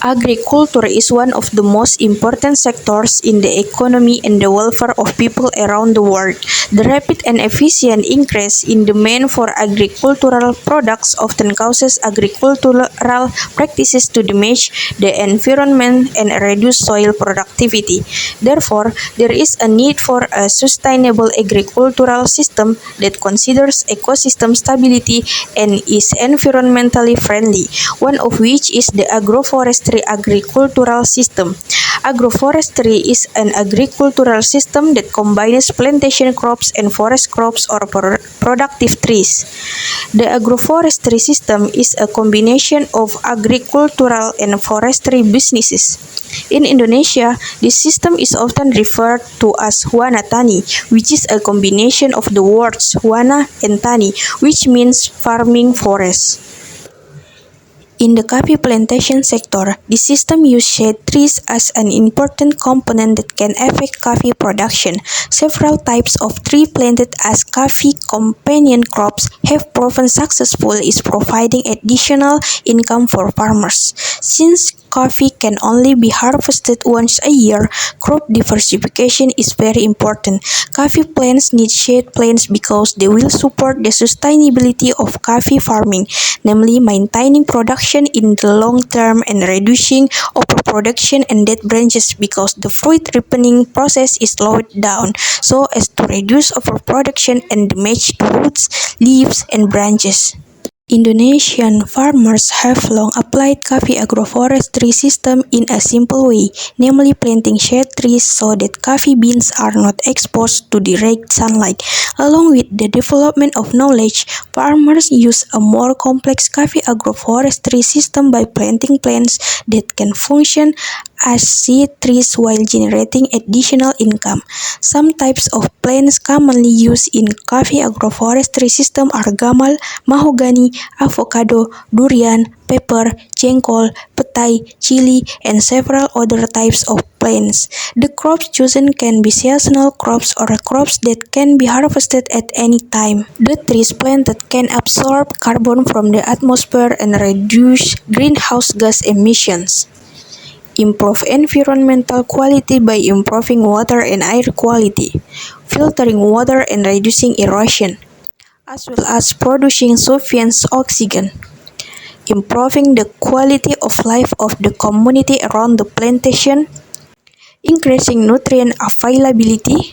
Agriculture is one of the most important sectors in the economy and the welfare of people around the world. The rapid and efficient increase in demand for agricultural products often causes agricultural practices to damage the environment and reduce soil productivity. Therefore, there is a need for a sustainable agricultural system that considers ecosystem stability and is environmentally friendly, one of which is the agroforestry agricultural system. Agroforestry is an agricultural system that combines plantation crops and forest crops or productive trees. The agroforestry system is a combination of agricultural and forestry businesses. In Indonesia, this system is often referred to as Wana Tani, which is a combination of the words Wana and Tani, which means farming forest. In the coffee plantation sector, the system uses shade trees as an important component that can affect coffee production. Several types of tree planted as coffee companion crops have proven successful in providing additional income for farmers. Since coffee can only be harvested once a year, crop diversification is very important. Coffee plants need shade plants because they will support the sustainability of coffee farming, namely maintaining production in the long term and reducing overproduction and dead branches because the fruit ripening process is slowed down so as to reduce overproduction and damage to roots, leaves, and branches. Indonesian farmers have long applied coffee agroforestry system in a simple way, namely planting shade trees so that coffee beans are not exposed to direct sunlight. Along with the development of knowledge, farmers use a more complex coffee agroforestry system by planting plants that can function as seed trees while generating additional income. Some types of plants commonly used in coffee agroforestry system are gamal, mahogany, avocado, durian, pepper, jengkol, petai, chili, and several other types of plants. The crops chosen can be seasonal crops or crops that can be harvested at any time. The trees planted can absorb carbon from the atmosphere and reduce greenhouse gas emissions. Improve environmental quality by improving water and air quality, filtering water and reducing erosion, as well as producing sufficient oxygen. Improving the quality of life of the community around the plantation, increasing nutrient availability,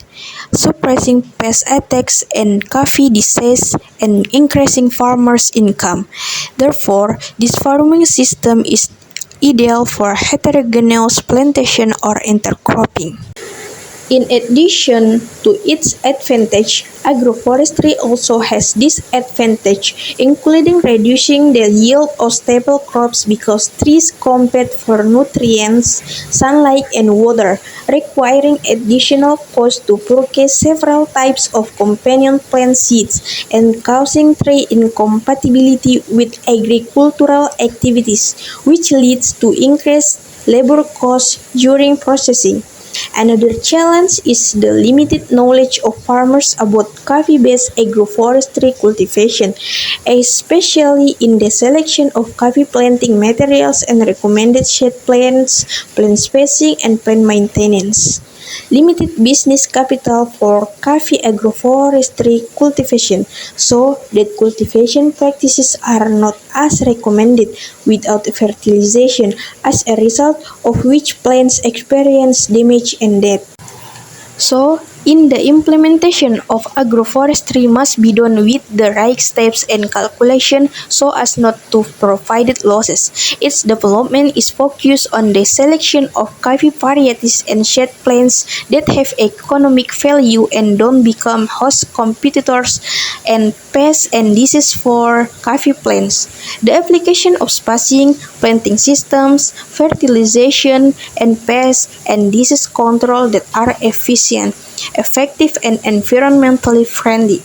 suppressing pest attacks and coffee disease, and increasing farmers' income. Therefore, this farming system is ideal for heterogeneous plantation or intercropping. In addition to its advantage, agroforestry also has disadvantage, including reducing the yield of staple crops because trees compete for nutrients, sunlight, and water, requiring additional cost to purchase several types of companion plant seeds and causing tree incompatibility with agricultural activities, which leads to increased labor costs during processing. Another challenge is the limited knowledge of farmers about coffee-based agroforestry cultivation, especially in the selection of coffee planting materials and recommended shade plants, plant spacing, and plant maintenance. Limited business capital for coffee agroforestry cultivation, so that cultivation practices are not as recommended without fertilization, as a result of which plants experience damage and death. So, in the implementation of agroforestry must be done with the right steps and calculation so as not to provide losses. Its development is focused on the selection of coffee varieties and shade plants that have economic value and don't become host competitors and pests and diseases for coffee plants. The application of spacing, planting systems, fertilization, and pest and disease control that are efficient, effective, and environmentally friendly.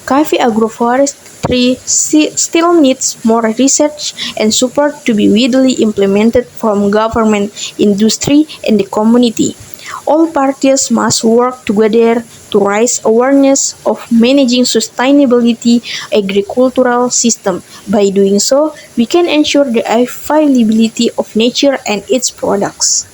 Coffee agroforestry still needs more research and support to be widely implemented from government, industry, and the community. All parties must work together to raise awareness of managing sustainability agricultural system. By doing so, we can ensure the availability of nature and its products.